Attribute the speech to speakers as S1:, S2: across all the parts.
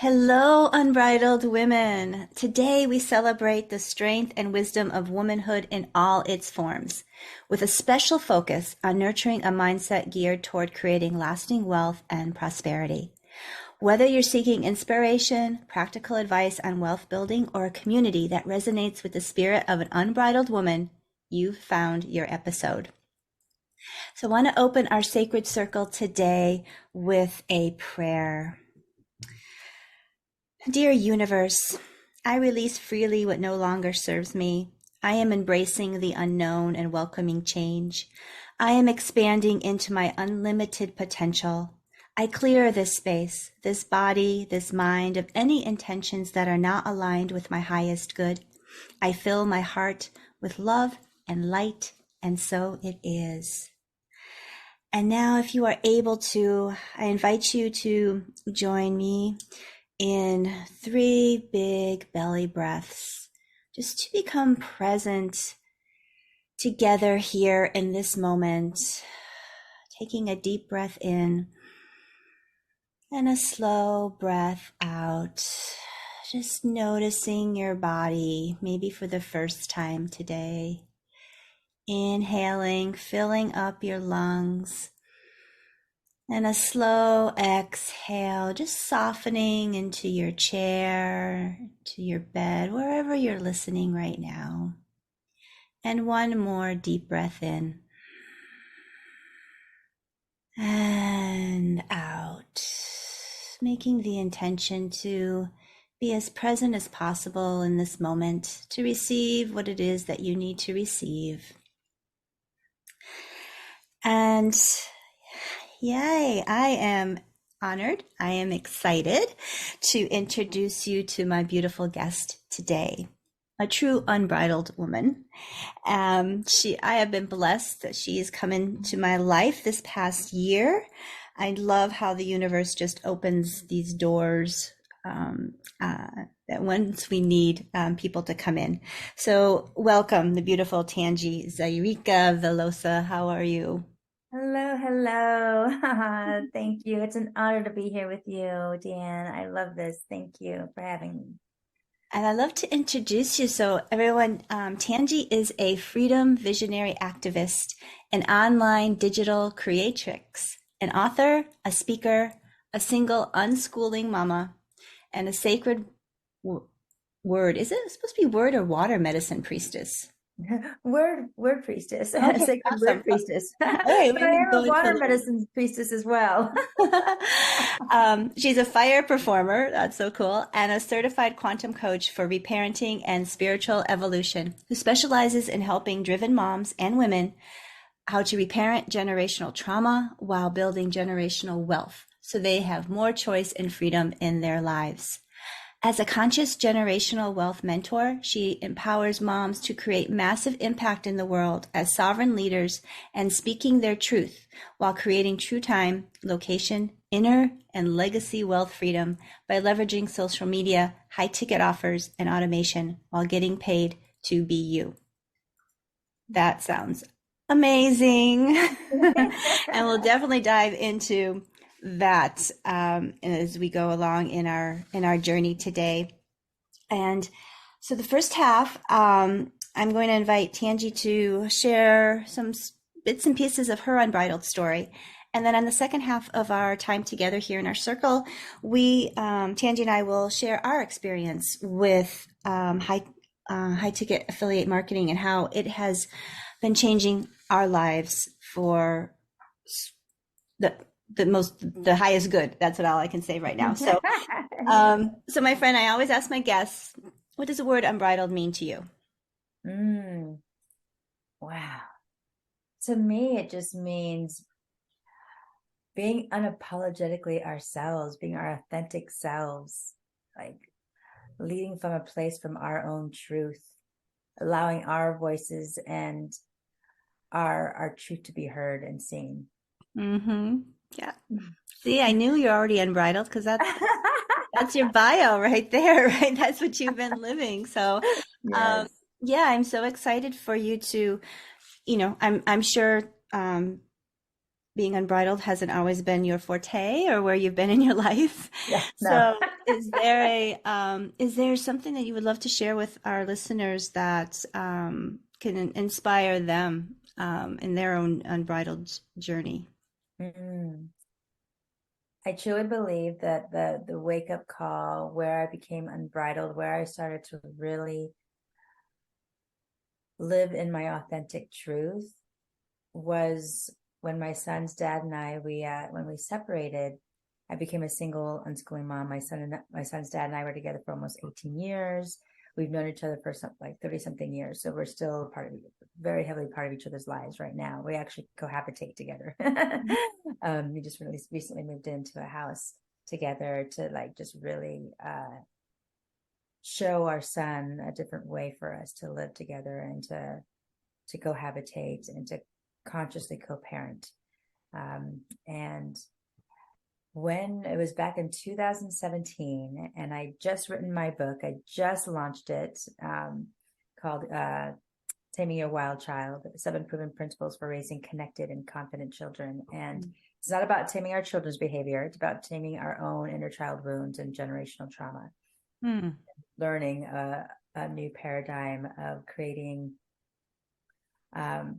S1: Hello, unbridled women. Today we celebrate the strength and wisdom of womanhood in all its forms, with a special focus on nurturing a mindset geared toward creating lasting wealth and prosperity. Whether you're seeking inspiration, practical advice on wealth building, or a community that resonates with the spirit of an unbridled woman, you've found your episode. So I want to open our sacred circle today with a prayer. Dear universe, I release freely what no longer serves me. I am embracing the unknown and welcoming change. I am expanding into my unlimited potential. I clear this space, this body, this mind of any intentions that are not aligned with my highest good. I fill my heart with love and light, and so it is. And now, if you are able to, I invite you to join me in 3 big belly breaths, just to become present together here in this moment, taking a deep breath in and a slow breath out, just noticing your body, maybe for the first time today. Inhaling, filling up your lungs. And a slow exhale, just softening into your chair, to your bed, wherever you're listening right now. And one more deep breath in. And out. Making the intention to be as present as possible in this moment to receive what it is that you need to receive. And yay, I am honored. I am excited to introduce you to my beautiful guest today, a true unbridled woman. I have been blessed that she has come into my life this past year. I love how the universe just opens these doors that once we need people to come in. So welcome, the beautiful Tanji Zairika Velosa. How are you?
S2: Hello. Thank you. It's an honor to be here with you, Dan. I love this. Thank you for having me.
S1: And I'd love to introduce you. So everyone, Tanji is a freedom visionary activist, an online digital creatrix, an author, a speaker, a single unschooling mama, and a sacred word. Is it supposed to be word or water medicine priestess?
S2: Word priestess,
S1: Okay,
S2: sacred
S1: awesome.
S2: word priestess.
S1: All right,
S2: But
S1: we're
S2: I
S1: gonna
S2: am
S1: go
S2: a
S1: into
S2: water
S1: the
S2: medicine priestess as well.
S1: She's a fire performer, that's so cool, and a certified quantum coach for reparenting and spiritual evolution, who specializes in helping driven moms and women how to reparent generational trauma while building generational wealth so they have more choice and freedom in their lives. As a conscious generational wealth mentor, she empowers moms to create massive impact in the world as sovereign leaders and speaking their truth while creating true time, location, inner, and legacy wealth freedom by leveraging social media, high ticket offers, and automation while getting paid to be you. That sounds amazing. And we'll definitely dive into that as we go along in our journey today. And so the first half, I'm going to invite Tanji to share some bits and pieces of her unbridled story. And then on the second half of our time together here in our circle, Tanji and I will share our experience with high ticket affiliate marketing and how it has been changing our lives for the highest good. That's all I can say right now. So, so my friend, I always ask my guests, what does the word unbridled mean to you?
S2: Wow. To me, it just means being unapologetically ourselves, being our authentic selves, like leading from a place from our own truth, allowing our voices and our truth to be heard and seen.
S1: Mm-hmm. Yeah. See, I knew you're already unbridled because that's your bio right there, right? That's what you've been living. So, um,
S2: Yes.
S1: yeah, I'm so excited for you to, I'm sure being unbridled hasn't always been your forte or where you've been in your life.
S2: Yeah,
S1: So,
S2: no.
S1: is there something that you would love to share with our listeners that can inspire them in their own unbridled journey?
S2: Mm. I truly believe that the wake up call where I became unbridled, where I started to really live in my authentic truth, was when my son's dad and I, when we separated. I became a single unschooling mom. My son's dad and I were together for almost 18 years. We've known each other for like 30 something years. So we're still very heavily part of each other's lives right now. We actually cohabitate together. We just really recently moved into a house together to like just really show our son a different way for us to live together and to cohabitate and to consciously co-parent. And when it was back in 2017, and I just written my book, I just launched it, called Taming Your Wild Child, 7 Proven Principles for Raising Connected and Confident Children. And it's not about taming our children's behavior. It's about taming our own inner child wounds and generational trauma. Learning a new paradigm of creating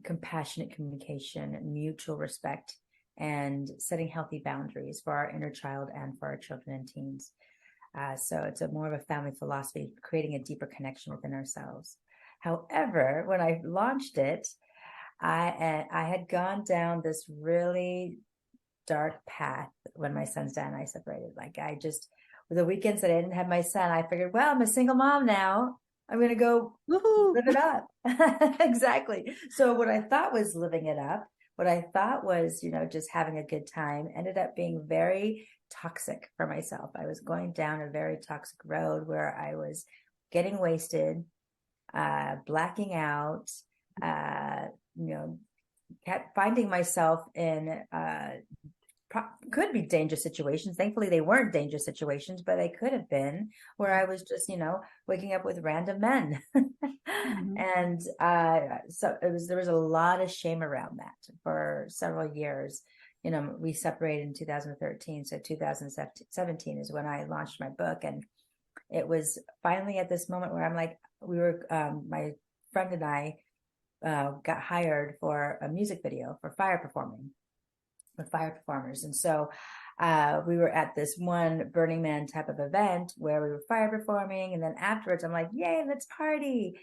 S2: compassionate communication, mutual respect, and setting healthy boundaries for our inner child and for our children and teens. So it's more of a family philosophy, creating a deeper connection within ourselves. However, when I launched it, I had gone down this really dark path when my son's dad and I separated. Like the weekends that I didn't have my son, I figured, well, I'm a single mom now. I'm going to go live it up. Exactly. So what I thought was living it up, what I thought was, just having a good time, ended up being very toxic for myself. I was going down a very toxic road where I was getting wasted, blacking out, kept finding myself in could be dangerous situations. Thankfully, they weren't dangerous situations, but they could have been where I was just, waking up with random men. And so there was a lot of shame around that for several years. We separated in 2013. So 2017 is when I launched my book. And it was finally at this moment where I'm like, my friend and I got hired for a music video for fire performers. And so we were at this one Burning Man type of event where we were fire performing. And then afterwards, I'm like, yay, let's party.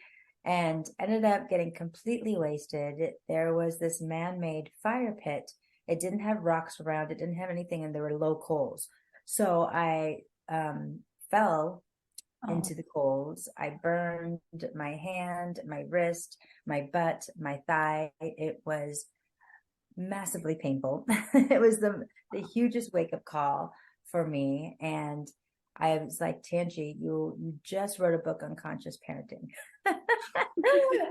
S2: And ended up getting completely wasted. There was this man-made fire pit. It didn't have rocks around. It didn't have anything. And there were low coals. So I fell into the coals. I burned my hand, my wrist, my butt, my thigh. It was massively painful. It was the hugest wake-up call for me. And I was like, Tangi, you just wrote a book on conscious parenting.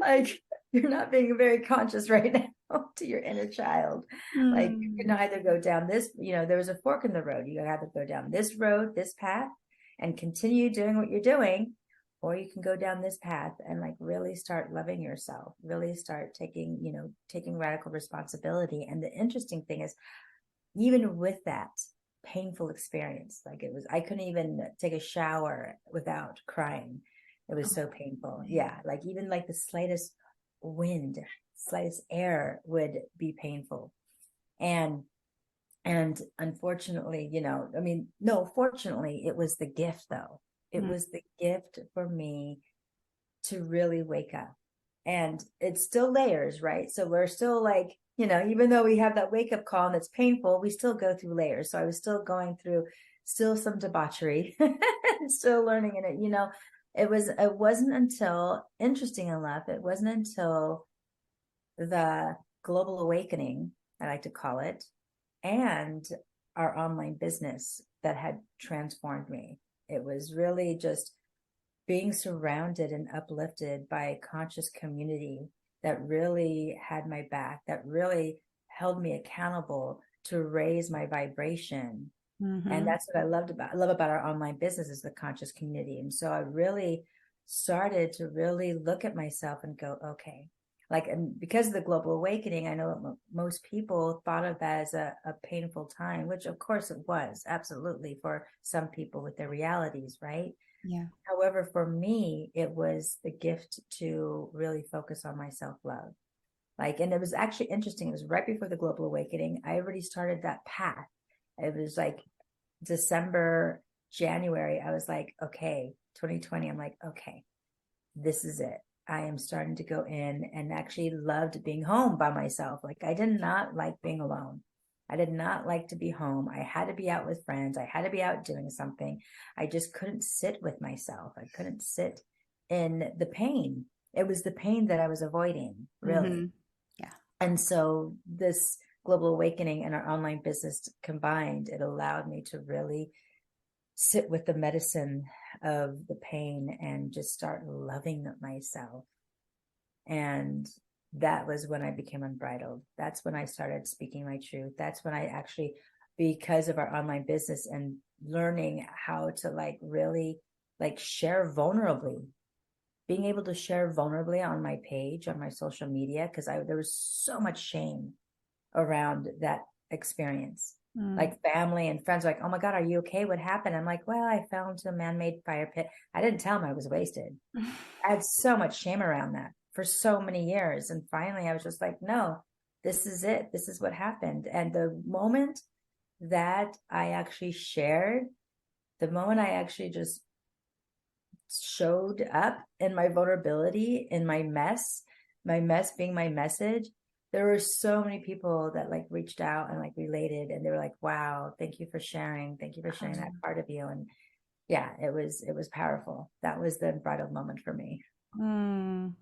S2: Like, you're not being very conscious right now to your inner child. Like, you can either go down this, there was a fork in the road. You have to go down this road, this path, and continue doing what you're doing, or you can go down this path and like really start loving yourself, really start taking radical responsibility. And the interesting thing is, even with that painful experience, like I couldn't even take a shower without crying. It was so painful. Yeah. Like even like the slightest wind, slightest air would be painful. And unfortunately, fortunately, it was the gift though. It was the gift for me to really wake up. And it's still layers, right? So we're still like, even though we have that wake up call and it's painful, we still go through layers. So I was still going through some debauchery, still learning in it. It wasn't until, interesting enough, it wasn't until the global awakening, I like to call it, and our online business that had transformed me. It was really just being surrounded and uplifted by a conscious community that really had my back, that really held me accountable to raise my vibration. And that's what I love about our online business, is the conscious community. And so I really started to really look at myself and go, okay, Like, and because of the global awakening, I know most people thought of that as a painful time, which of course it was, absolutely, for some people with their realities, right?
S1: Yeah.
S2: However, for me, it was the gift to really focus on my self-love. Like, and it was actually interesting. It was right before the global awakening. I already started that path. It was like December, January. I was like, okay, 2020. I'm like, okay, this is it. I am starting to go in, and actually loved being home by myself. Like, I did not like being alone. I did not like to be home. I had to be out with friends. I had to be out doing something. I just couldn't sit with myself. I couldn't sit in the pain. It was the pain that I was avoiding, really.
S1: Mm-hmm. Yeah.
S2: And so this global awakening and our online business combined, it allowed me to really sit with the medicine of the pain and just start loving myself. And that was when I became unbridled. That's when I started speaking my truth. That's when I actually, because of our online business and learning how to like really like share vulnerably, being able to share vulnerably on my page, on my social media, because there was so much shame around that experience.
S1: Mm.
S2: Like family and friends were like, oh my God, are you okay? What happened? I'm like, well, I fell into a man-made fire pit. I didn't tell them I was wasted. I had so much shame around that for so many years. And finally I was just like, no, this is it. This is what happened. And the moment that I actually shared, the moment I actually just showed up in my vulnerability, in my mess being my message, there were so many people that like reached out and like related, and they were like, wow, thank you for sharing. Thank you for sharing that part of you. And yeah, it was powerful. That was the bridal moment for me.
S1: Mm.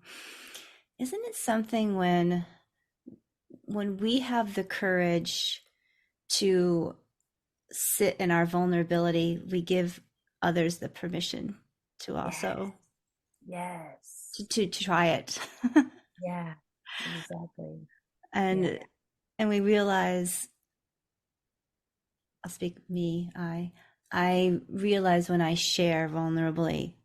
S1: Isn't it something when we have the courage to sit in our vulnerability, we give others the permission to
S2: Yes.
S1: also
S2: Yes.
S1: to try it.
S2: Yeah, exactly. Yeah.
S1: and and we realize, I'll speak me, I realize when I share vulnerably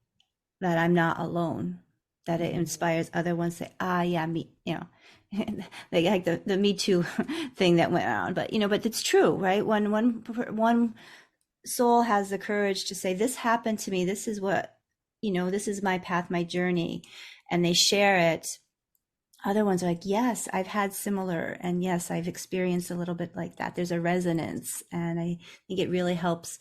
S1: that I'm not alone, that it
S2: Mhm.
S1: inspires other ones to say, ah, yeah, me, like the Me Too thing that went on. But, but it's true, right? When one soul has the courage to say, this happened to me, this is what, this is my path, my journey, and they share it, other ones are like, yes, I've had similar, and yes, I've experienced a little bit like that. There's a resonance, and I think it really helps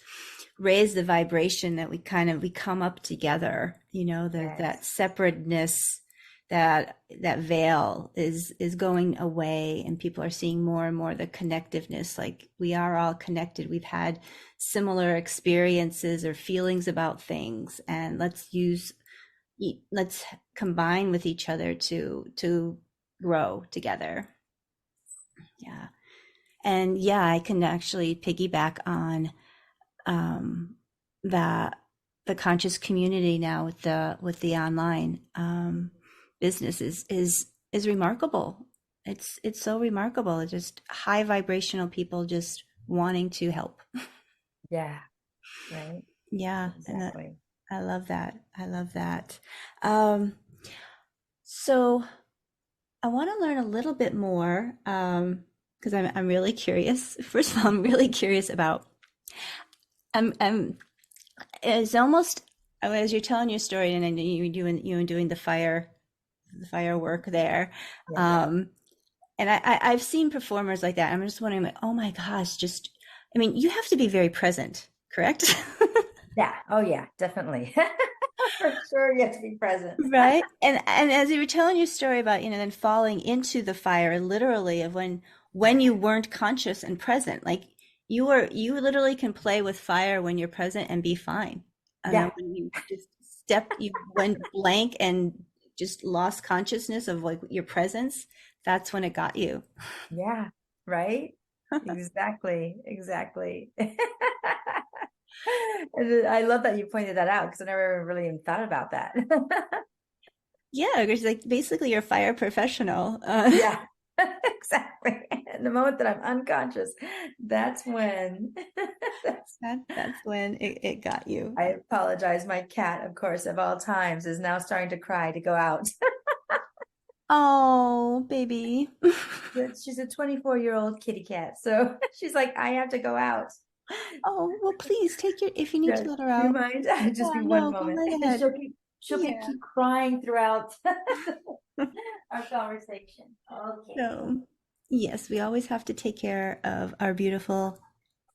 S1: raise the vibration that we come up together. That
S2: Yes.
S1: separateness, that veil is going away, and people are seeing more and more the connectiveness. Like, we are all connected. We've had similar experiences or feelings about things, and let's combine with each other to grow together. Yeah. And yeah, I can actually piggyback on um the the conscious community now with the online business is remarkable. It's so remarkable. It's just high vibrational people just wanting to help.
S2: Yeah. Right.
S1: Yeah, and
S2: Exactly.
S1: I love that. I love that. um so I want to learn a little bit more, because I'm really curious. First of all, I'm really curious about. I'm it's almost, as you're telling your story, and then you were doing the firework there,
S2: Yeah.
S1: um, and I've seen performers like that. I'm just wondering, like, oh my gosh, I mean, you have to be very present, correct?
S2: Yeah. Oh yeah, definitely. For sure. You have to be present.
S1: Right. And as you were telling your story about, then falling into the fire, literally, of when you weren't conscious and present, like, you literally can play with fire when you're present and be fine. And then
S2: Yeah.
S1: when you went blank and just lost consciousness of like your presence, that's when it got you.
S2: Yeah. Right. Exactly. Exactly. And I love that you pointed that out because I never really even thought about that.
S1: Yeah, because like basically you're a fire professional.
S2: Yeah, exactly. And the moment that I'm unconscious, that's when that's,
S1: That's when it got you.
S2: I apologize. My cat, of course, of all times, is now starting to cry to go out.
S1: Oh, baby.
S2: But she's a 24-year-old kitty cat. So she's like, I have to go out.
S1: Oh, well, please take your, if you need
S2: Yeah,
S1: to let her
S2: do you
S1: out.
S2: mind? Just
S1: Yeah,
S2: be one
S1: no, go
S2: moment.
S1: right ahead.
S2: She'll be
S1: Yeah.
S2: keep crying throughout our conversation. Okay.
S1: So, yes, we always have to take care of our beautiful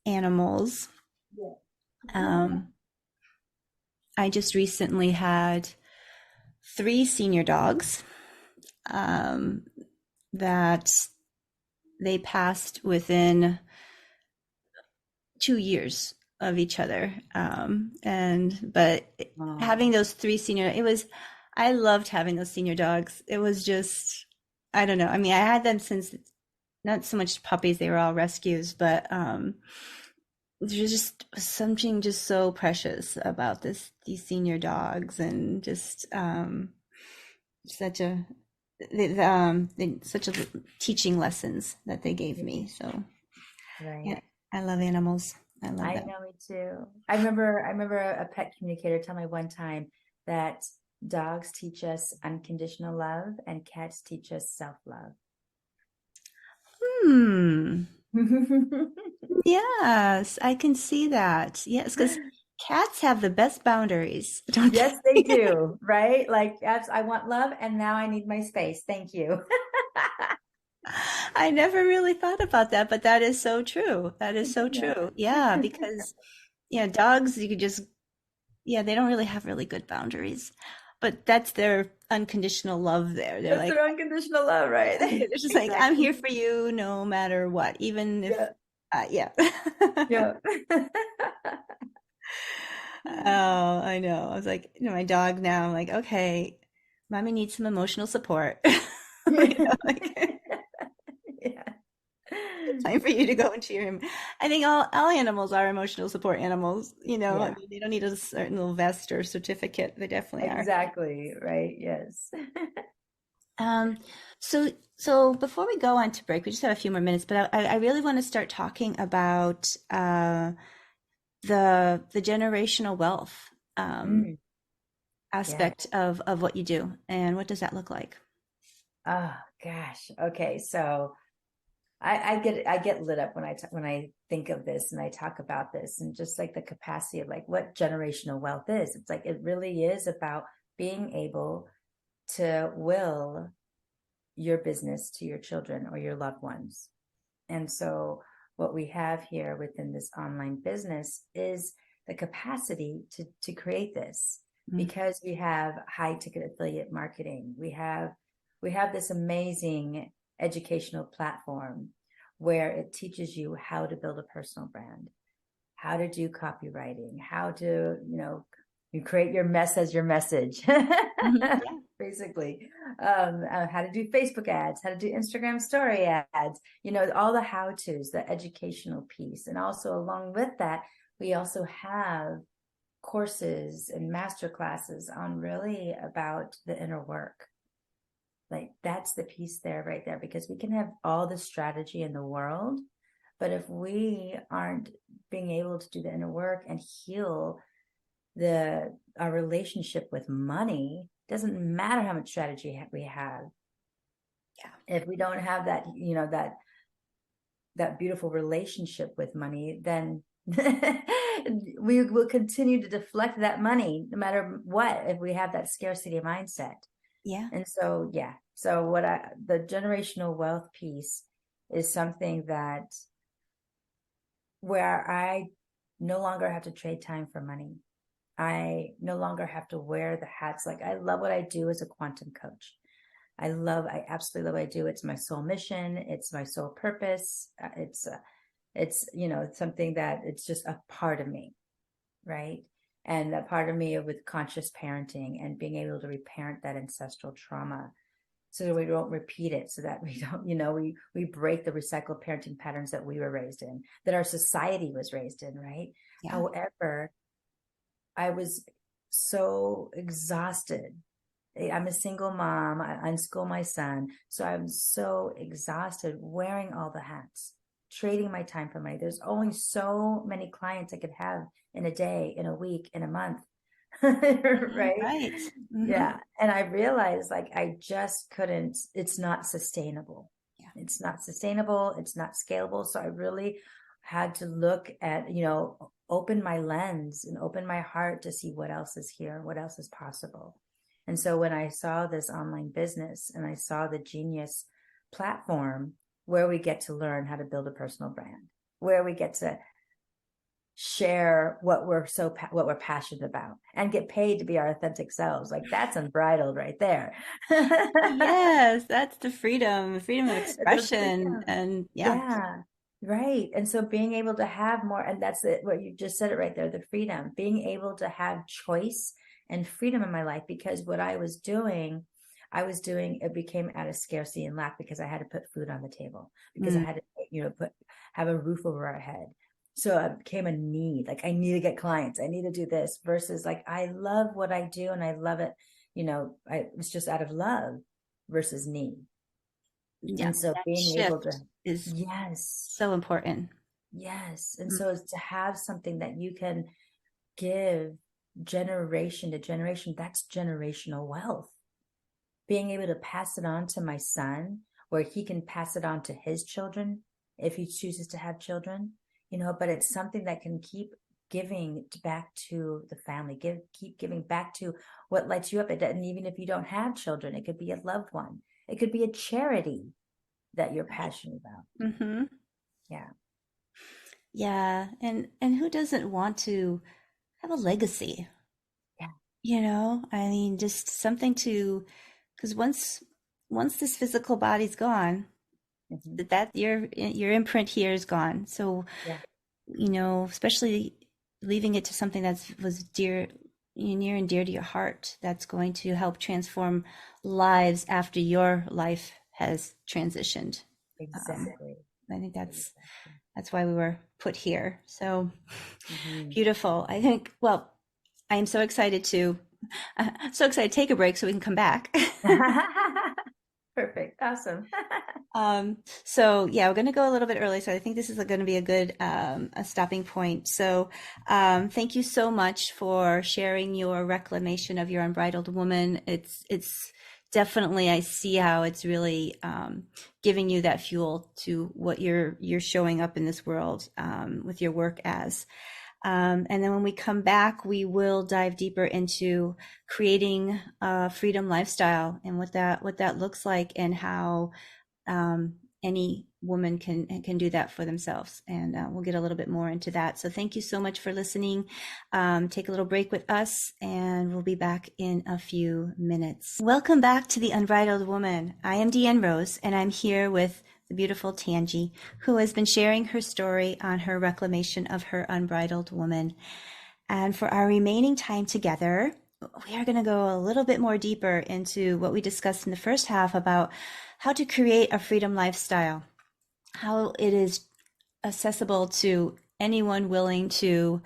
S1: animals.
S2: Yeah.
S1: Um, I just recently had three senior dogs um, that they passed within 2 years of each other. But having
S2: Oh,
S1: those three senior, I loved having those senior dogs. It was just, I don't know. I mean, I had them since not so much puppies, they were all rescues, but there's just something just so precious about these senior dogs and just such a such a teaching lessons that they gave me. So
S2: right.
S1: yeah, I love animals. I love
S2: I
S1: them.
S2: know, me too. I remember a pet communicator tell me one time that dogs teach us unconditional love and cats teach us self-love.
S1: Hmm. Yes, I can see that. Yes, because cats have the best boundaries, don't
S2: Yes, they
S1: they?
S2: do, right? Like, I want love and now I need my space. Thank you.
S1: I never really thought about that, but that is so true. That is so
S2: Yeah.
S1: true. Yeah, because dogs, you could just, yeah, they don't really have really good boundaries, but that's their unconditional love there. They're
S2: That's
S1: like,
S2: their unconditional love,
S1: yeah,
S2: right?
S1: they're just like, I'm
S2: Exactly.
S1: here for you no matter what, even if,
S2: Yeah.
S1: yeah.
S2: Yeah.
S1: Oh, I know. I was like, my dog now, I'm like, okay, mommy needs some emotional support. Like,
S2: Yeah.
S1: time for you to go into your. I think all animals are emotional support animals. I
S2: Yeah,
S1: mean, they don't need a certain little vest or certificate. They definitely are.
S2: exactly. Right. Yes.
S1: Um, so before we go on to break, we just have a few more minutes, but I really want to start talking about the generational wealth
S2: Mm, yeah.
S1: aspect of what you do, and what does that look like?
S2: Oh gosh. Okay. So I get lit up when when I think of this and I talk about this and just like the capacity of like what generational wealth is. It's like it really is about being able to will your business to your children or your loved ones. And so what we have here within this online business is the capacity to create this
S1: Mm-hmm.
S2: because we have high ticket affiliate marketing. We have this amazing educational platform where it teaches you how to build a personal brand, how to do copywriting, how to, you create your mess as your message.
S1: Yeah.
S2: Basically, how to do Facebook ads, how to do Instagram story ads, all the how to's, the educational piece. And also, along with that, we also have courses and master classes on really about the inner work. Like, that's the piece there, right there, because we can have all the strategy in the world. But if we aren't being able to do the inner work and heal our relationship with money, doesn't matter how much strategy we have.
S1: Yeah.
S2: If we don't have that, that beautiful relationship with money, then we will continue to deflect that money no matter what if we have that scarcity mindset.
S1: Yeah.
S2: And so, yeah. So the generational wealth piece is something that where I no longer have to trade time for money. I no longer have to wear the hats. Like, I love what I do as a quantum coach. I absolutely love what I do. It's my soul mission. It's my soul purpose. It's, something that it's just a part of me. Right. And that part of me with conscious parenting and being able to reparent that ancestral trauma so that we don't repeat it, so that we don't, we break the recycled parenting patterns that we were raised in, that our society was raised in. Right.
S1: Yeah.
S2: However, I was so exhausted. I'm a single mom. I unschool my son. So I'm so exhausted wearing all the hats, trading my time for money. There's only so many clients I could have in a day, in a week, in a month. right?
S1: Right. Hmm.
S2: Yeah. And I realized like I just couldn't, it's not sustainable.
S1: Yeah.
S2: It's not sustainable. It's not scalable. So I really had to look at, open my lens and open my heart to see what else is here, what else is possible. And so when I saw this online business and I saw the Genius platform where we get to learn how to build a personal brand, where we get to share what we're passionate about and get paid to be our authentic selves, like that's unbridled right there.
S1: Yes, that's the freedom of
S2: The
S1: expression.
S2: freedom.
S1: And yeah.
S2: Yeah, right. And so being able to have more, and that's it, what you just said it right there, the freedom, being able to have choice and freedom in my life, because what I was doing, it became out of scarcity and lack because I had to put food on the table, because I
S1: Mm.
S2: had to, have a roof over our head. So it became a need, like I need to get clients, I need to do this, versus like I love what I do and I love it. It's just out of love versus need.
S1: Yeah,
S2: And so
S1: that
S2: being able to,
S1: shift is
S2: yes,
S1: so important.
S2: yes. And
S1: Mm.
S2: so to have something that you can give generation to generation, that's generational wealth. Being able to pass it on to my son, where he can pass it on to his children if he chooses to have children, but it's something that can keep giving back to the family, keep giving back to what lights you up. And even if you don't have children, it could be a loved one, it could be a charity that you're
S1: Right.
S2: passionate about.
S1: Hmm.
S2: Yeah.
S1: Yeah, and who doesn't want to have a legacy?
S2: Yeah.
S1: I mean, just something to, because once this physical body's gone,
S2: Mm-hmm.
S1: that your imprint here is gone. So,
S2: Yeah.
S1: especially leaving it to something that was near and dear to your heart, that's going to help transform lives after your life has transitioned. Um,
S2: Exactly.
S1: I think
S2: Exactly.
S1: that's why we were put here. So
S2: Mm-hmm.
S1: beautiful. I think, well, I am so excited to take a break so we can come back.
S2: Perfect. Awesome.
S1: So yeah, we're going to go a little bit early. So I think this is going to be a good a stopping point. So thank you so much for sharing your reclamation of your unbridled woman. It's definitely, I see how it's really giving you that fuel to what you're showing up in this world with your work as. And then when we come back, we will dive deeper into creating a freedom lifestyle and what that looks like, and how um, any woman can do that for themselves. And we'll get a little bit more into that. So thank you so much for listening. Take a little break with us, and we'll be back in a few minutes. Welcome back to The Unbridled Woman. I am Deanne Rose, and I'm here with the beautiful Tangi, who has been sharing her story on her reclamation of her unbridled woman. And for our remaining time together, we are going to go a little bit more deeper into what we discussed in the first half about how to create a freedom lifestyle, how it is accessible to anyone willing to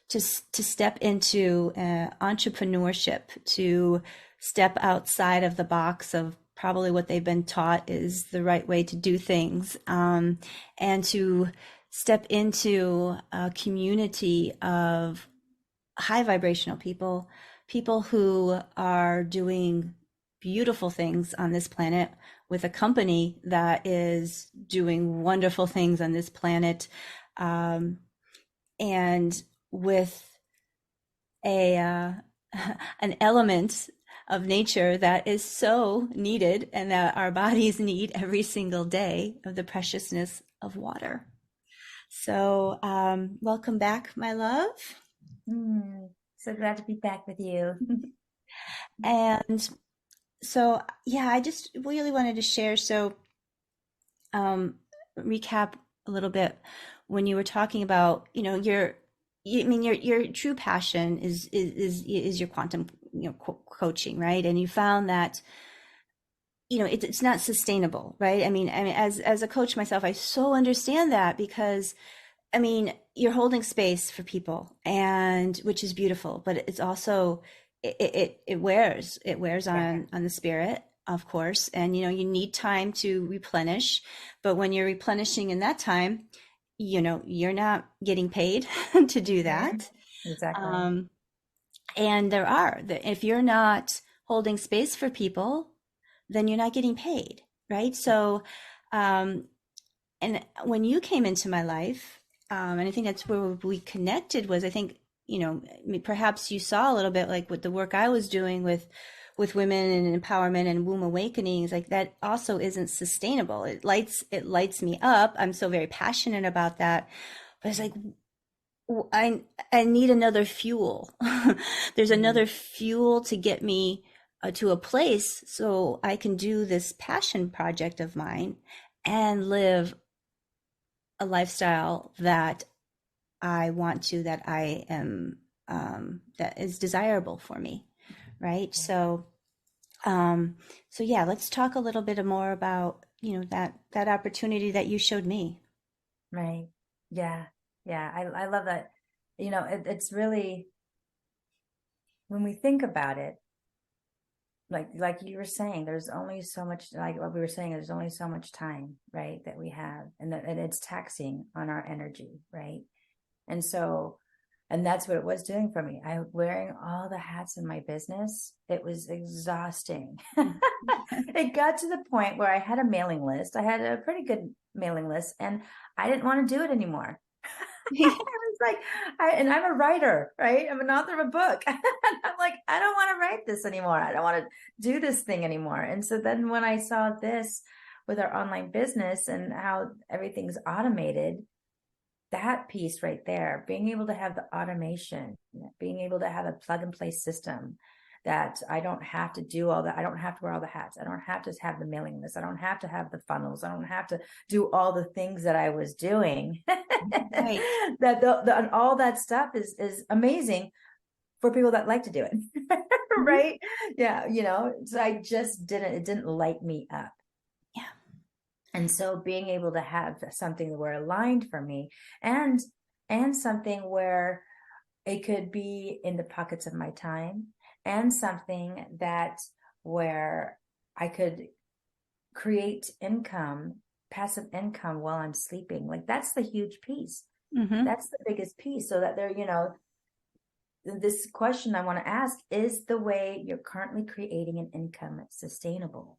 S1: step into entrepreneurship, to step outside of the box of probably what they've been taught is the right way to do things, and to step into a community of high vibrational people, people who are doing beautiful things on this planet, with a company that is doing wonderful things on this planet, um, and with a an element of nature that is so needed and that our bodies need every single day, of the preciousness of water. So, welcome back, my love.
S2: So glad to be back with you.
S1: And so, yeah, I just really wanted to share. So, um, recap a little bit when you were talking about, I mean, your true passion is your quantum, coaching, right? And you found that, it's not sustainable, right? I mean, as a coach myself, I so understand that, because I mean, you're holding space for people, and which is beautiful, but it's also it wears
S2: Yeah.
S1: on the spirit, of course. And you need time to replenish, but when you're replenishing in that time, you're not getting paid to do
S2: Yeah.
S1: that.
S2: Exactly.
S1: Um, And if you're not holding space for people, then you're not getting paid, right? So, um, and when you came into my life, and I think that's where we connected was, I think, perhaps you saw a little bit like with the work I was doing with women and empowerment and womb awakenings, like that also isn't sustainable. It lights me up. I'm so very passionate about that. But it's like, I need another fuel. There's
S2: Mhm.
S1: another fuel to get me to a place so I can do this passion project of mine and live a lifestyle that I want to, that I am, that is desirable for me, right? Um, so yeah, let's talk a little bit more about, that opportunity that you showed me.
S2: Right. Yeah. Yeah. I love that. It's really, when we think about it, like you were saying, there's only so much, like what we were saying, there's only so much time, right, that we have, and it's taxing on our energy, right? And so, and that's what it was doing for me. I wearing all the hats in my business, it was exhausting. It got to the point where I had a mailing list. I had a pretty good mailing list, and I didn't want to do it anymore. I was like, and I'm a writer, right? I'm an author of a book. And I'm like, I don't want to write this anymore. I don't want to do this thing anymore. And so then when I saw this with our online business and how everything's automated, that piece right there, being able to have the automation, being able to have a plug and play system that I don't have to do all that. I don't have to wear all the hats. I don't have to have the mailing list. I don't have to have the funnels. I don't have to do all the things that I was doing.
S1: Right.
S2: And all that stuff is amazing for people that like to do it.
S1: Mhm.
S2: Right. Yeah. So I just it didn't light me up.
S1: Yeah.
S2: And so being able to have something where aligned for me, and something where it could be in the pockets of my time, and something that where I could create income, passive income while I'm sleeping. Like that's the huge piece.
S1: Hmm.
S2: That's the biggest piece. So that this question I want to ask, is the way you're currently creating an income sustainable?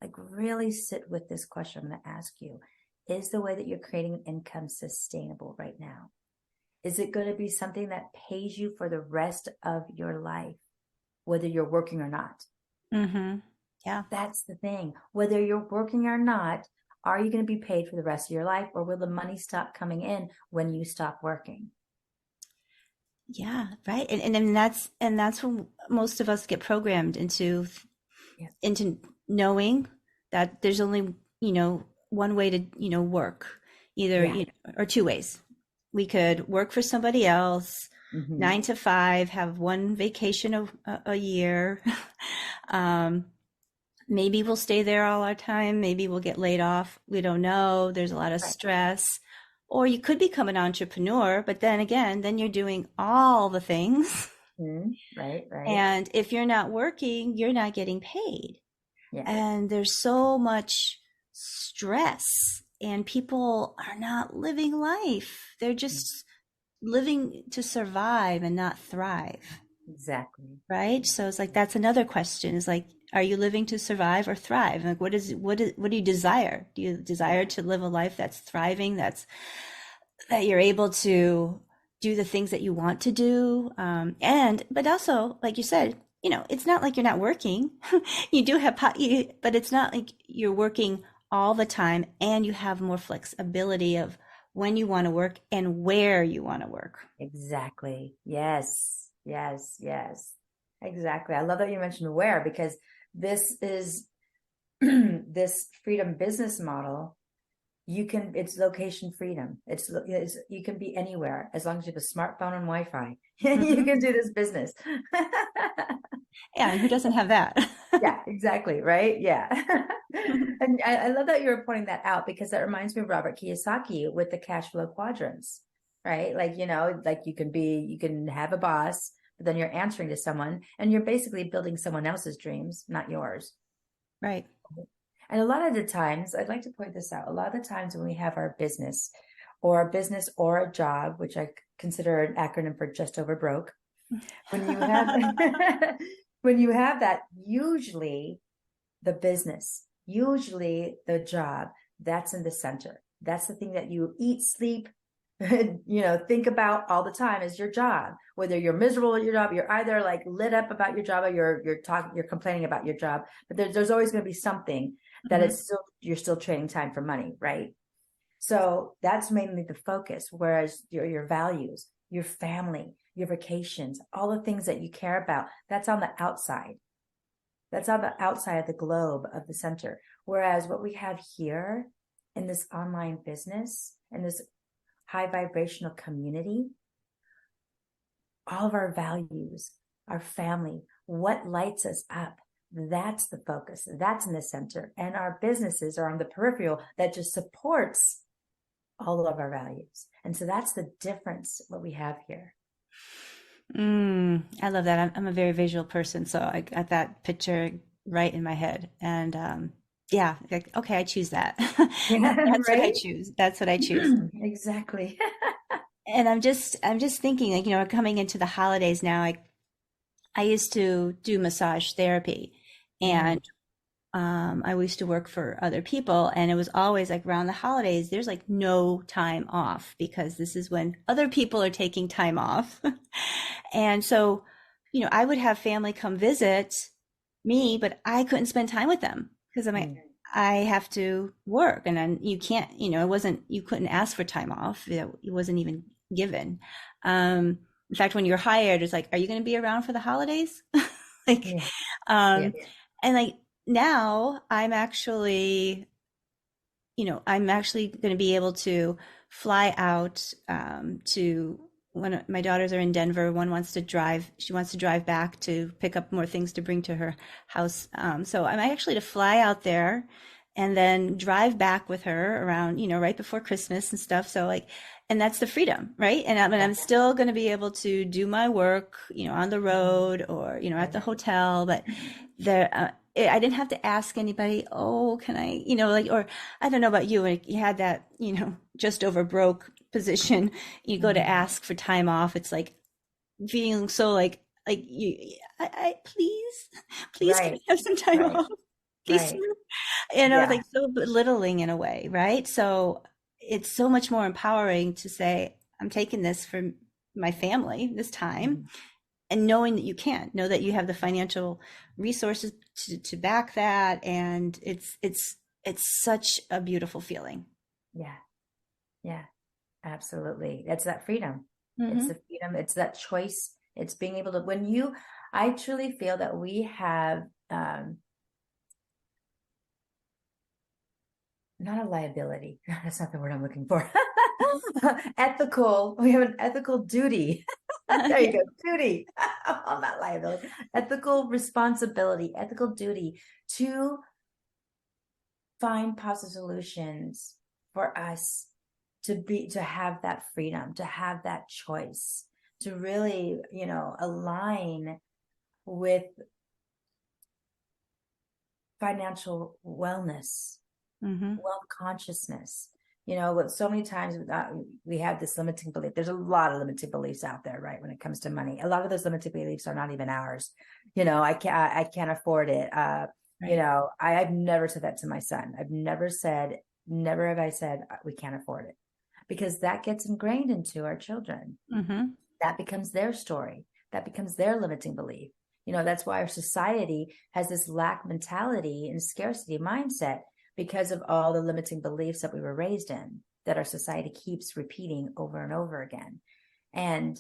S2: Like really sit with this question I'm going to ask you. Is the way that you're creating income sustainable right now? Is it going to be something that pays you for the rest of your life, whether you're working or not?
S1: Hmm. Yeah.
S2: That's the thing. Whether you're working or not, are you going to be paid for the rest of your life, or will the money stop coming in when you stop working?
S1: Yeah. Right. And that's when most of us get programmed
S2: Yeah.
S1: into knowing that there's only, one way to, work, either,
S2: Yeah.
S1: or two ways. We could work for somebody else,
S2: Mm-hmm.
S1: 9 to 5, have one vacation a year. um, Maybe we'll stay there all our time. Maybe we'll get laid off. We don't know. There's a lot of
S2: Right.
S1: stress. Or you could become an entrepreneur, but then again, then you're doing all the things.
S2: Mm-hmm. Right. Right.
S1: And if you're not working, you're not getting paid.
S2: Yeah.
S1: And there's so much stress, and people are not living life. They're just living to survive and not thrive,
S2: Exactly.
S1: right? So it's like that's another question, is like, are you living to survive or thrive? Like what do you desire? Do you desire to live a life that's thriving, that you're able to do the things that you want to do, and but also, like you said, it's not like you're not working. You do have but it's not like you're working all the time, and you have more flexibility of when you want to work and where you want to work.
S2: Exactly. Yes. Yes. Yes. Exactly. I love that you mentioned where, because this is this freedom business model. It's location freedom. It's you can be anywhere as long as you have a smartphone and Wi-Fi. You
S1: Hmm.
S2: can do this business.
S1: Yeah, and who doesn't have that?
S2: Yeah, exactly. Right. Yeah. And I love that you're pointing that out, because that reminds me of Robert Kiyosaki with the cash flow quadrants, right? Like, like you can have a boss, but then you're answering to someone, and you're basically building someone else's dreams, not yours.
S1: Right.
S2: And a lot of the times, I'd like to point this out, a lot of the times when we have our business or a job, which I consider an acronym for just over broke, When you have when you have that, usually the business, usually the job, that's in the center. That's the thing that you eat, sleep, think about all the time is your job. Whether you're miserable at your job, you're either like lit up about your job or you're complaining about your job. But there's always going to be something that
S1: Mhm.
S2: is still, you're still trading time for money, right? So that's mainly the focus. Whereas your values, your family, your vacations, all the things that you care about, that's on the outside. That's on the outside of the globe of the center. Whereas what we have here in this online business and this high vibrational community, all of our values, our family, what lights us up, that's the focus. That's in the center. And our businesses are on the peripheral that just supports all of our values. And so that's the difference what we have here.
S1: I love that. I'm a very visual person, so I got that picture right in my head. And yeah, like, okay, I choose that.
S2: Yeah,
S1: That's what I
S2: right?
S1: choose. That's what I choose.
S2: Exactly.
S1: And I'm just thinking, like, coming into the holidays now, I used to do massage therapy,
S2: Mm,
S1: and I used to work for other people, and it was always like around the holidays, there's like no time off because this is when other people are taking time off. And so, I would have family come visit me, but I couldn't spend time with them because
S2: mm,
S1: I have to work, and then you can't, you couldn't ask for time off. It wasn't even given. In fact, when you're hired, it's like, are you going to be around for the holidays? Like,
S2: yeah, yeah,
S1: um, and like now I'm actually going to be able to fly out to when my daughters are in Denver. One wants to drive. She wants to drive back to pick up more things to bring to her house. So I'm actually to fly out there and then drive back with her around, right before Christmas and stuff. So like, and that's the freedom, right? And I'm still going to be able to do my work, on the road or, at
S2: right.
S1: the hotel, but there, I didn't have to ask anybody, oh, can I, like, or I don't know about you, like you had that, just over broke position, you go to
S2: Mhm.
S1: ask for time off. It's like feeling so like please, can
S2: Right,
S1: I have some time
S2: right,
S1: off? Please,
S2: right.
S1: like
S2: Yeah.
S1: so belittling in a way, right? So it's so much more empowering to say, I'm taking this for my family this time,
S2: Mhm.
S1: and knowing that you can know that you have the financial resources to back that, and it's such a beautiful feeling.
S2: Yeah, yeah, absolutely. That's that freedom. It's
S1: Hmm.
S2: the freedom. It's that choice. It's being able to, I truly feel that we have, not a liability. That's not the word I'm looking for. We have an ethical duty. There you
S1: Yeah.
S2: go. Duty. I'm not liability. Ethical responsibility, ethical duty to find positive solutions for us to have that freedom, to have that choice, to really, align with financial wellness,
S1: Hmm.
S2: wealth consciousness. With so many times we have this limiting belief. There's a lot of limiting beliefs out there, right? When it comes to money, a lot of those limiting beliefs are not even ours. I can't afford it.
S1: Right.
S2: I've never said that to my son. Never have I said we can't afford it, because that gets ingrained into our children.
S1: Hmm.
S2: That becomes their story. That becomes their limiting belief. That's why our society has this lack mentality and scarcity mindset, because of all the limiting beliefs that we were raised in, that our society keeps repeating over and over again. And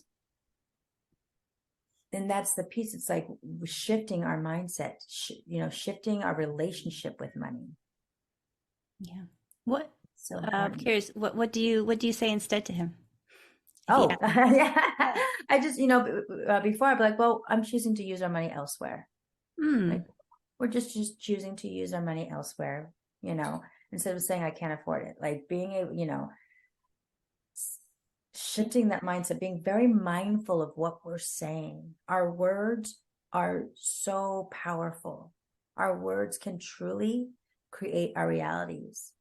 S2: that's the piece. It's like shifting our mindset, shifting our relationship with money.
S1: Yeah. What
S2: So
S1: I'm
S2: important.
S1: curious, what do you say instead to him if he
S2: Oh,
S1: asks?
S2: yeah.
S1: Yeah.
S2: I just, before I'd be like, well, I'm choosing to use our money elsewhere. Like,
S1: Hmm.
S2: we're just choosing to use our money elsewhere, you know, instead of saying I can't afford it. Like being able, shifting that mindset, being very mindful of what we're saying. Our words are so powerful. Our words can truly create our realities.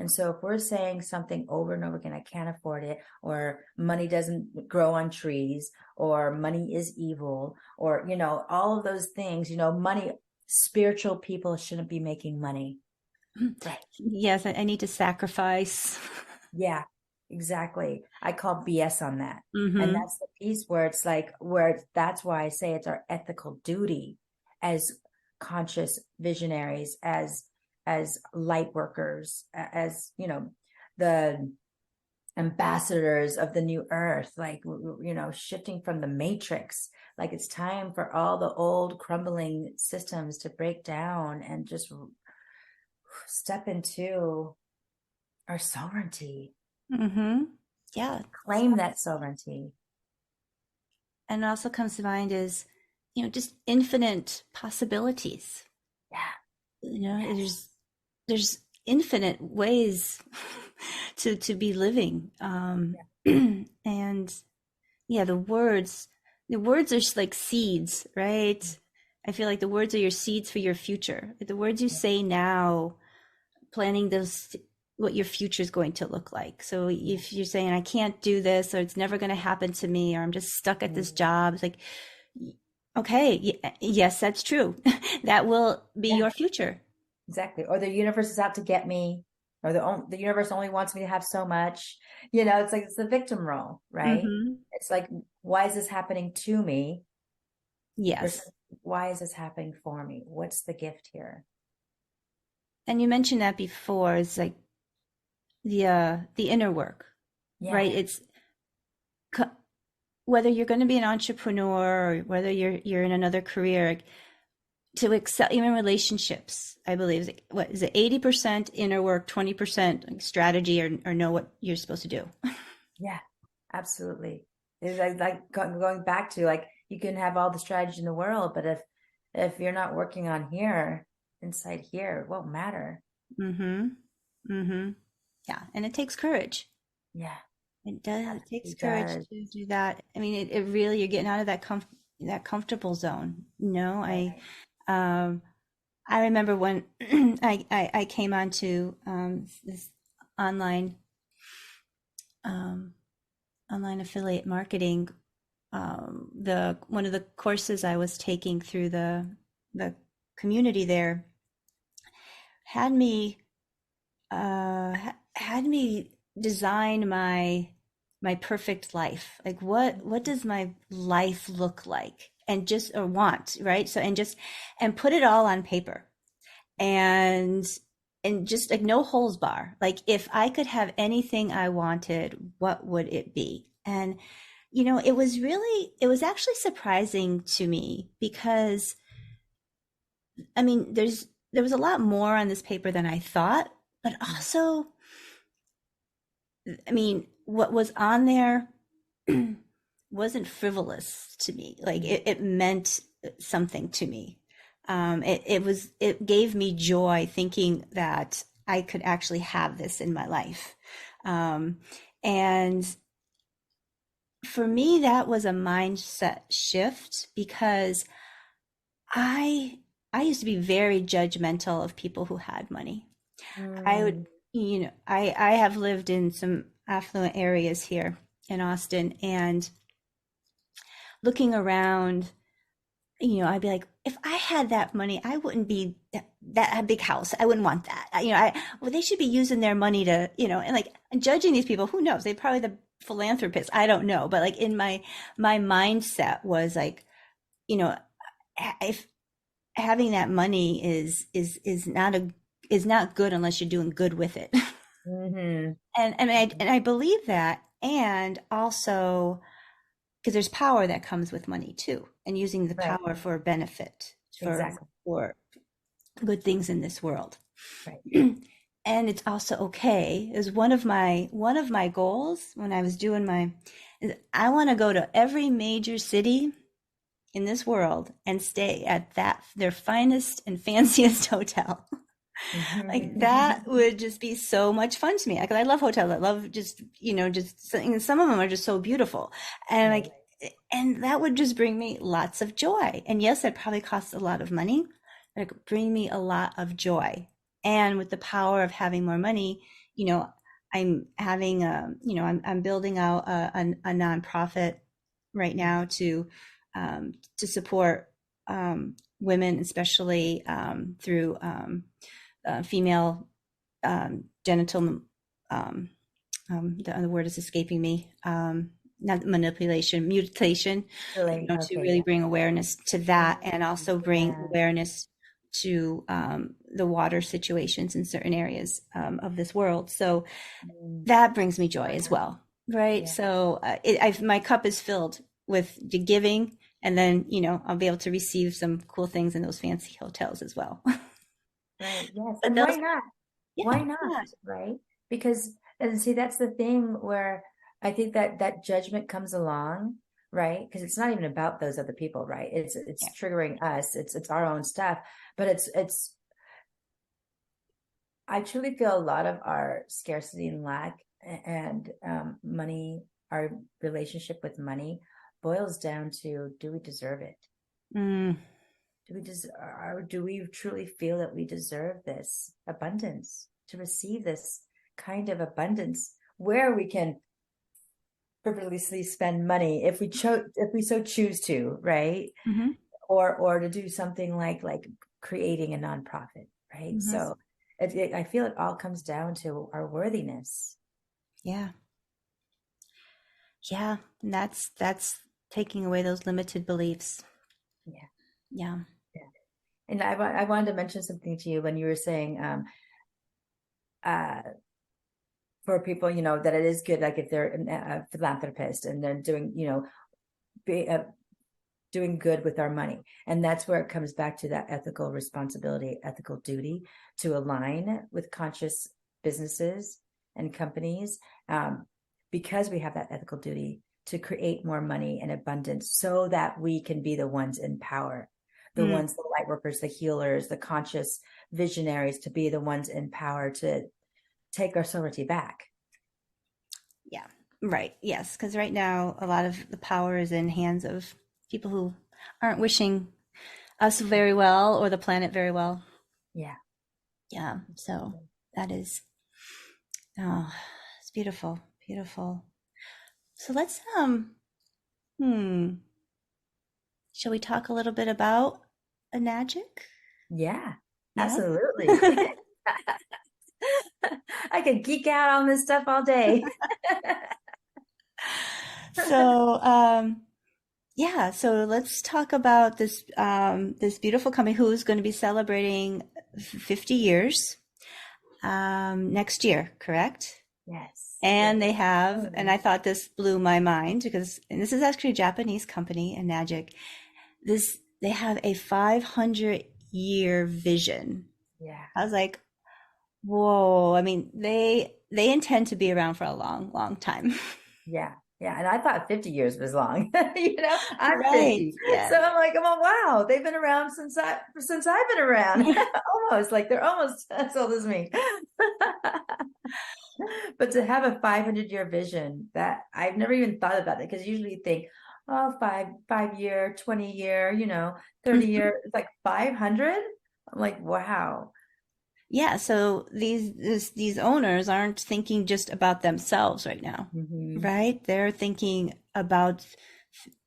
S2: And so if we're saying something over and over again, I can't afford it, or money doesn't grow on trees, or money is evil, or, all of those things, money, spiritual people shouldn't be making money. Right.
S1: Yes, I need to sacrifice.
S2: Yeah, exactly. I call BS on that. And
S1: Mm-hmm.
S2: that's the piece where it's like, that's why I say it's our ethical duty as conscious visionaries, as light workers, as, the ambassadors of the new earth, like, shifting from the matrix. Like, it's time for all the old crumbling systems to break down and just step into our sovereignty.
S1: Mm-hmm. Yeah.
S2: Claim that sovereignty.
S1: And it also comes to mind is, just infinite possibilities.
S2: Yeah.
S1: There's
S2: Yes.
S1: infinite ways to be living.
S2: Yeah.
S1: And yeah, the words are just like seeds, right? I feel like the words are your seeds for your future. Like the words you
S2: Yeah.
S1: say now, planning those what your future is going to look like. So
S2: Yeah.
S1: if you're saying I can't do this, or it's never going to happen to me, or I'm just stuck at this
S2: Mm.
S1: job, it's like, okay, yes, that's true. That will be
S2: Yeah,
S1: your future.
S2: exactly. Or the universe is out to get me, or the universe only wants me to have so much. It's like it's the victim role, right?
S1: Mm-hmm.
S2: It's like, why is this happening to me versus
S1: Yes.
S2: why is this happening for me? What's the gift here?
S1: And you mentioned that before. It's like the inner work,
S2: Yeah.
S1: right? It's whether you're going to be an entrepreneur or whether you're in another career, like, to excel even relationships, I believe, what is it, 80% inner work, 20% like strategy, or know what you're supposed to do.
S2: Yeah, absolutely. It's like going back to, like, you can have all the strategy in the world, but if you're not working on here, inside here, it won't matter.
S1: Mm-hmm. Mm-hmm. Yeah, and it takes courage.
S2: Yeah,
S1: It does. It takes
S2: absolutely
S1: courage
S2: does.
S1: to do that. I mean, it really, you're getting out of that comfortable zone. No,
S2: Right.
S1: um I remember when I came onto this online um, online affiliate marketing. The one of the courses I was taking through the community there had me had me design my perfect life. Like, what does my life look like, and just, or want, right? So, and put it all on paper, and just like no holes bar. Like, if I could have anything I wanted, what would it be? And it was actually surprising to me, because I mean, there was a lot more on this paper than I thought, but
S2: Mm.
S1: also, I mean, what was on there wasn't frivolous to me. Like,
S2: Mm.
S1: it meant something to me. It gave me joy thinking that I could actually have this in my life. Um, and for me, that was a mindset shift, because I I used to be very judgmental of people who had money. I would,
S2: Mm.
S1: I have lived in some affluent areas here in Austin, and looking around, I'd be like, if I had that money, I wouldn't be that a big house. I wouldn't want that. Well, they should be using their money to, and like, judging these people. Who knows? They probably the philanthropists. I don't know, but like, in my mindset was like, you know, if having that money is not good unless you're doing good with it.
S2: Mhm.
S1: And I believe that, and also because there's power that comes with money too, and using the
S2: Right.
S1: power for benefit,
S2: Exactly.
S1: for good things in this world.
S2: Right.
S1: And it's also okay, is one of my goals when I was doing is I want to go to every major city in this world and stay at their finest and fanciest hotel. Like, that
S2: Mhm.
S1: would just be so much fun to me. Like, I love hotels. I love just, some of them are just so beautiful. And
S2: Right.
S1: like, and that would just bring me lots of joy. And yes, it probably costs a lot of money, but it could bring me a lot of joy. And with the power of having more money, you know, I'm having I'm building out a nonprofit right now to support women, especially through female genital the word is escaping me. Not manipulation, mutilation,
S2: Really?
S1: to
S2: Okay,
S1: really
S2: yeah.
S1: bring awareness to that, and also bring
S2: Yeah.
S1: awareness to the water situations in certain areas of this world. So
S2: Mm,
S1: that brings me joy as well, right?
S2: yeah.
S1: So my cup is filled with the giving, and then I'll be able to receive some cool things in those fancy hotels as well.
S2: Right. Yes.
S1: But
S2: And why
S1: those,
S2: not?
S1: yeah,
S2: Why not?
S1: yeah,
S2: Right? Because, and see, that's the thing where I think that that judgment comes along, right? Because it's not even about those other people, right? It's
S1: yeah.
S2: triggering us. It's our own stuff. But it's I truly feel a lot of our scarcity and lack and money, our relationship with money boils down to, do we deserve it?
S1: Mm,
S2: Do we or do we truly feel that we deserve this abundance, to receive this kind of abundance where we can frivolously spend money if we so choose to, right?
S1: hmm
S2: Or to do something like creating a nonprofit, right?
S1: hmm
S2: So I feel it all comes down to our worthiness.
S1: yeah, yeah. And that's taking away those limited beliefs.
S2: Yeah,
S1: Yeah.
S2: yeah. And I wanted to mention something to you when you were saying uh for people, that it is good, like if they're a philanthropist and they're doing, be, doing good with our money. And that's where it comes back to that ethical responsibility, ethical duty to align with conscious businesses and companies, because we have that ethical duty to create more money and abundance so that we can be the ones in power, the
S1: Mm,
S2: ones, the light workers, the healers, the conscious visionaries, to be the ones in power to take our sovereignty back.
S1: yeah. Right. Yes. Because right now, a lot of the power is in hands of people who aren't wishing us very well or the planet very well.
S2: Yeah.
S1: Yeah. So that is, oh, it's beautiful. Beautiful. So let's, hmm, shall we talk a little bit about a magic?
S2: Yeah,
S1: Yeah.
S2: absolutely. I could geek out on this stuff all day.
S1: So, yeah, so let's talk about this beautiful company who's going to be celebrating 50 years next year, correct?
S2: Yes,
S1: And
S2: yes.
S1: they have, and
S2: Oh,
S1: I thought this blew my mind because, and this is actually a Japanese company, and Magic. They have a 500-year vision.
S2: yeah,
S1: I was like, whoa. I mean, they intend to be around for a long, long time.
S2: yeah, yeah. And I thought 50 years was long. I'm
S1: Right.
S2: 50.
S1: Yeah.
S2: So I'm like, oh wow, they've been around since I've been around. Almost like they're almost as old as me. But to have a 500-year vision, that I've never even thought about it, because usually you think, oh, 5 year, 20 year, 30 year. It's like 500. I'm like, wow.
S1: Yeah, so these owners aren't thinking just about themselves right now,
S2: Hmm.
S1: right? They're thinking about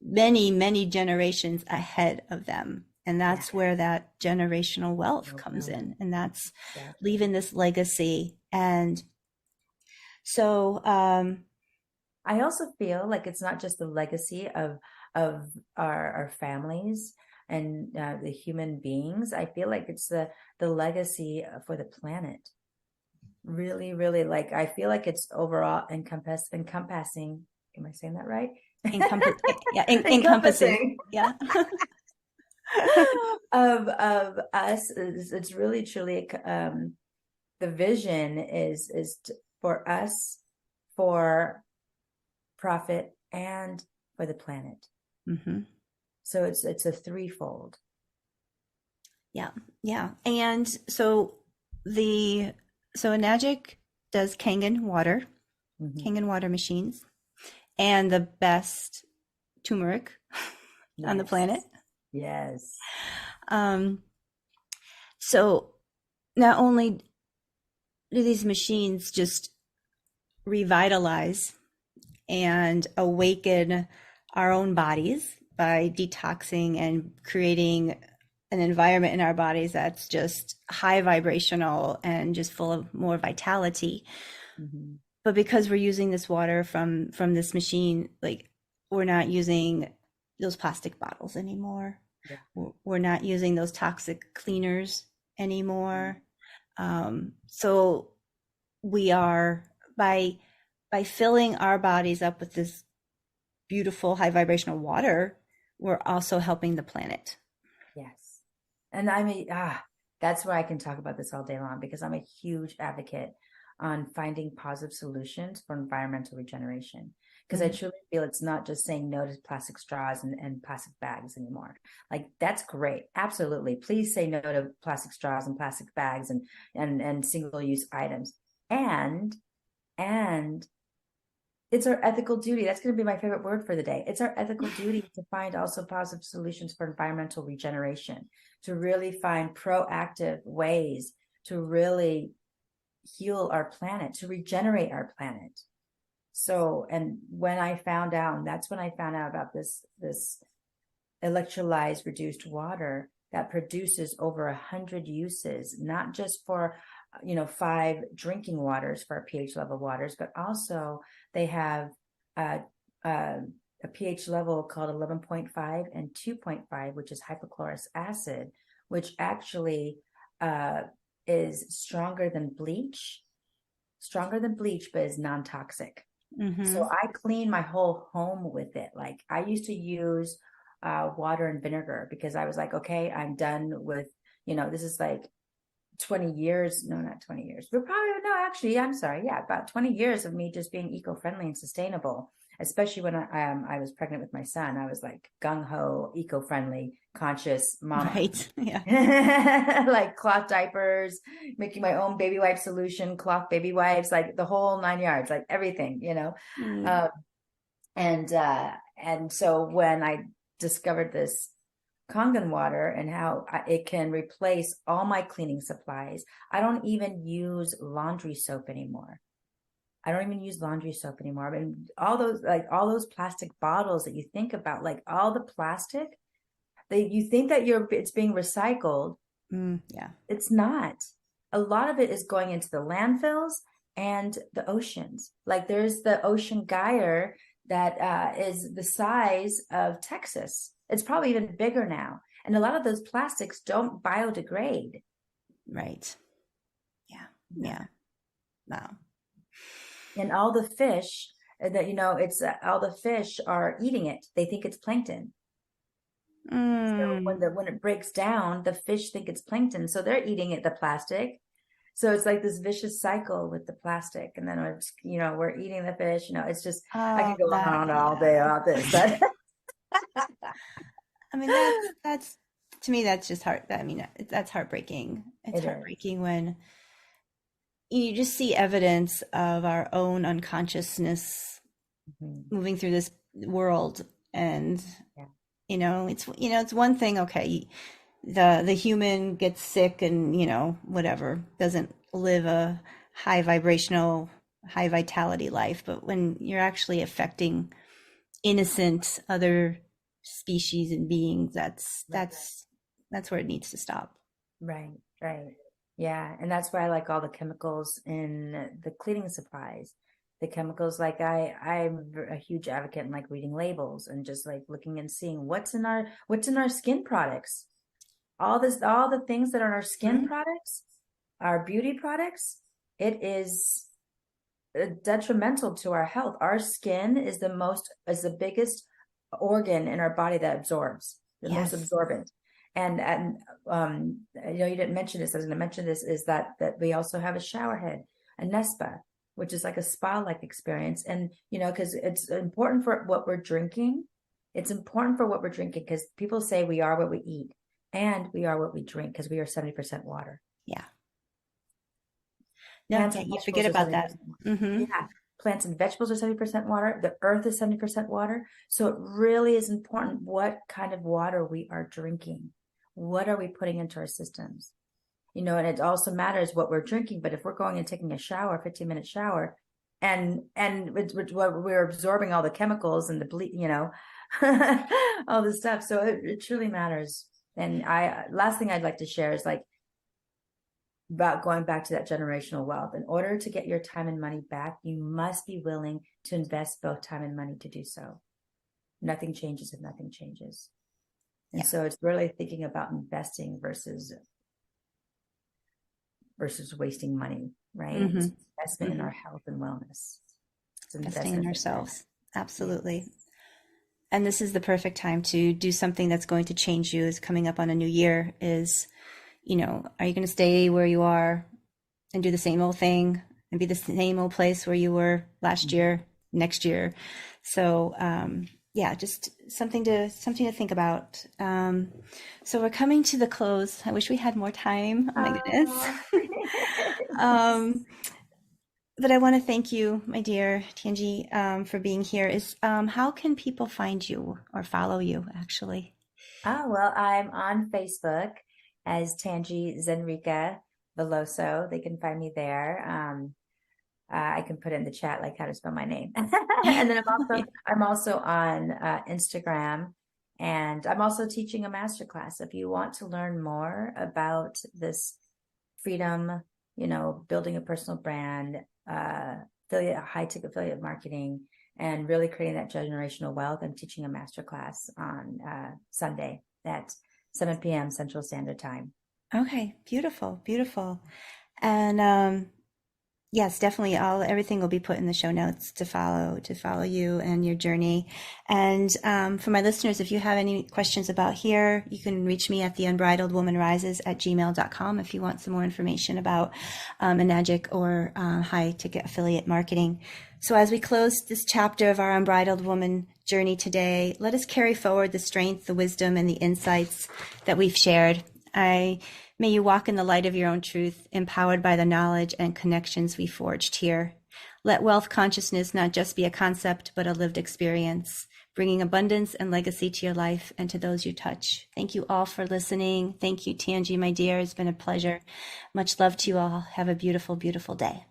S1: many, many generations ahead of them. And
S2: Yeah.
S1: that's where that generational wealth
S2: Oh,
S1: comes
S2: wow.
S1: in. And that's
S2: Exactly.
S1: leaving this legacy. And so,
S2: I also feel like it's not just the legacy of our families and the human beings. I feel like it's the legacy for the planet. Really, really, like I feel like it's overall encompassing. Am I saying that right?
S1: yeah, encompassing.
S2: Encompassing
S1: Yeah.
S2: of us. It's really truly the vision for us, for profit, and for the planet.
S1: hmm
S2: So it's a threefold.
S1: Yeah. Yeah. And the, so Enagic does
S2: Hmm.
S1: Kangen water machines, and the best turmeric on the planet.
S2: Yes. Yes.
S1: Um, so not only do these machines just revitalize and awaken our own bodies by detoxing and creating an environment in our bodies that's just high vibrational and just full of more vitality.
S2: Mm-hmm.
S1: But because we're using this water from this machine, like we're not using those plastic bottles anymore.
S2: Yeah.
S1: We're not using those toxic cleaners
S2: Mm-hmm.
S1: anymore. So we are, by filling our bodies up with this beautiful high vibrational water, we're also helping the planet.
S2: Yes. And I mean, that's why I can talk about this all day long, because I'm a huge advocate on finding positive solutions for environmental regeneration. Because I
S1: Mm-hmm.
S2: truly feel it's not just saying no to plastic straws and plastic bags anymore. Like that's great. Absolutely. Please say no to plastic straws and plastic bags and single-use items. And it's our ethical duty. That's going to be my favorite word for the day. It's our ethical duty to find also positive solutions for environmental regeneration, to really find proactive ways to really heal our planet, to regenerate our planet. So, and when I found out, and that's when I found out about this electrolyzed reduced water that produces over 100 uses, not just for 5 drinking waters for pH level waters, but also they have uh, uh, a pH level called 11.5 and 2.5, which is hypochlorous acid, which actually uh, is stronger than bleach, but is non-toxic.
S1: Mm-hmm.
S2: So I clean my whole home with it. Like I used to use water and vinegar because I was like, okay, I'm done with, this is like 20 years. No, not 20 years. But probably, no, actually, I'm sorry. Yeah, about 20 years of me just being eco-friendly and sustainable. Especially when I was pregnant with my son, I was like gung-ho, eco-friendly, conscious mama.
S1: Right. Yeah.
S2: Like cloth diapers, making my own baby wipe solution, cloth baby wipes, like the whole 9 yards, like everything.
S1: Mm.
S2: Uh, and so when I discovered this Kangen water and how it can replace all my cleaning supplies, I don't even use laundry soap anymore. I don't even use laundry soap anymore. I mean, all those plastic bottles that you think about, like all the plastic, you think that it's being recycled.
S1: Yeah.
S2: It's not. A lot of it is going into the landfills and the oceans. Like there's the ocean gyre that is the size of Texas. It's probably even bigger now. And a lot of those plastics don't biodegrade.
S1: Right. Yeah.
S2: Yeah.
S1: Yeah. Wow.
S2: And all the fish it's all the fish are eating it. They think it's plankton. So
S1: Mm.
S2: when it breaks down, the fish think it's plankton. So they're eating it, the plastic. So it's like this vicious cycle with the plastic. And then we're eating the fish. It's just, I
S1: Oh,
S2: could go on
S1: that,
S2: and on all day
S1: yeah.
S2: about this. But
S1: I mean, that's to me, that's just heart. I mean, that's heartbreaking. It's
S2: it is.
S1: heartbreaking when you just see evidence of our own unconsciousness
S2: Mhm.
S1: moving through this world, and
S2: Yeah.
S1: it's one thing. Okay, the human gets sick and whatever, doesn't live a high vibrational, high vitality life, but when you're actually affecting innocent other species and beings, that's where it needs to stop.
S2: Right, right. Yeah. And that's why I like all the chemicals in the cleaning supplies. The chemicals, like I'm a huge advocate in like reading labels and just like looking and seeing what's in our skin products. All the things that are in our skin
S1: Mhm.
S2: products, our beauty products, it is detrimental to our health. Our skin is the biggest organ in our body that absorbs, the most
S1: Yes.
S2: absorbent. You didn't mention this. I was going to mention this is that we also have a shower head, a Nespa, which is like a spa-like experience. And because it's important for what we're drinking. It's important for what we're drinking because people say we are what we eat, and we are what we drink because we are 70% water.
S1: Yeah. No,
S2: Plants
S1: yeah,
S2: and
S1: you forget
S2: vegetables are
S1: about that.
S2: 70% water.
S1: Hmm.
S2: Yeah. Plants and vegetables are 70% water. The earth is 70% water. So it really is important what kind of water we are drinking. What are we putting into our systems? and it also matters what we're drinking. But if we're going and taking a shower, 15-minute shower, and we're absorbing all the chemicals and the all this stuff. So it truly matters. And last thing I'd like to share is like about going back to that generational wealth. In order to get your time and money back, you must be willing to invest both time and money to do so. Nothing changes if nothing changes. And so it's really thinking about investing versus wasting money, right?
S1: Mm-hmm.
S2: It's investment in our health and wellness. It's
S1: Investing in ourselves. Absolutely.
S2: Yes.
S1: And this is the perfect time to do something that's going to change you. Is coming up on a new year is, are you going to stay where you are and do the same old thing and be the same old place where you were last year, next year? So, just something to think about. So we're coming to the close. I wish we had more time. Oh my goodness. But I want to thank you, my dear Tanji, for being here. How can people find you or follow you, actually?
S2: Oh, well, I'm on Facebook as Tanji Zenrika Veloso. They can find me there. I can put in the chat like how to spell my name. And then I'm also on Instagram, and I'm also teaching a masterclass. If you want to learn more about this freedom, building a personal brand, high-tech affiliate marketing, and really creating that generational wealth, I'm teaching a masterclass on Sunday at 7 p.m. Central Standard Time.
S1: Okay, beautiful, beautiful. And yes, definitely. Everything will be put in the show notes to follow you and your journey. And for my listeners, if you have any questions about here, you can reach me at theunbridledwomanrises@gmail.com if you want some more information about Enagic or high ticket affiliate marketing. So as we close this chapter of our Unbridled Woman journey today, let us carry forward the strength, the wisdom, and the insights that we've shared. May you walk in the light of your own truth, empowered by the knowledge and connections we forged here. Let wealth consciousness not just be a concept, but a lived experience, bringing abundance and legacy to your life and to those you touch. Thank you all for listening. Thank you, Tanji, my dear. It's been a pleasure. Much love to you all. Have a beautiful, beautiful day.